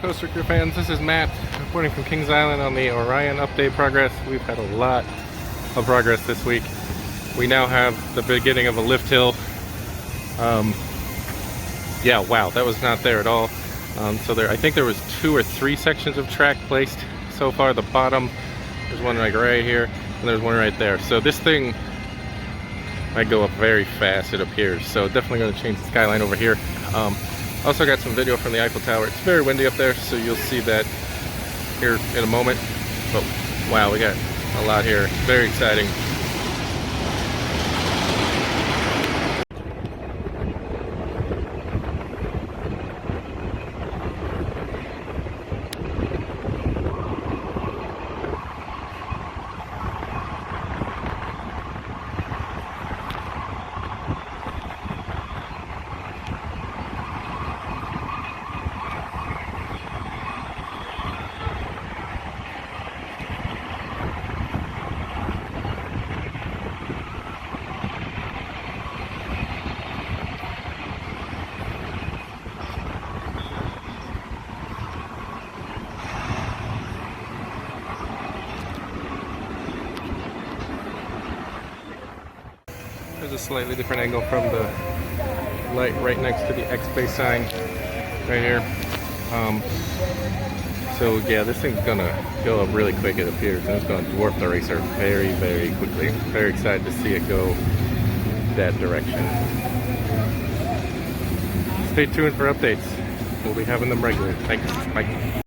Coaster Crew fans, this is Matt reporting from Kings Island on the Orion update progress. We've had a lot of progress this week. We now have the beginning of a lift hill. Yeah, wow, that was not there at all. So I think there was 2 or 3 sections of track placed so far. The bottom, there's one like right here, and there's one right there. So this thing might go up very fast, it appears. So definitely going to change the skyline over here. Also got some video from the Eiffel Tower. It's very windy up there, so you'll see that here in a moment. But wow, we got a lot here. Very exciting. There's a slightly different angle from the light right next to the X-Base sign right here. So yeah, this thing's gonna go up really quick, it appears, and it's gonna dwarf the racer very, very quickly. Very excited to see it go that direction. Stay tuned for updates. We'll be having them regularly. Thanks. Bye.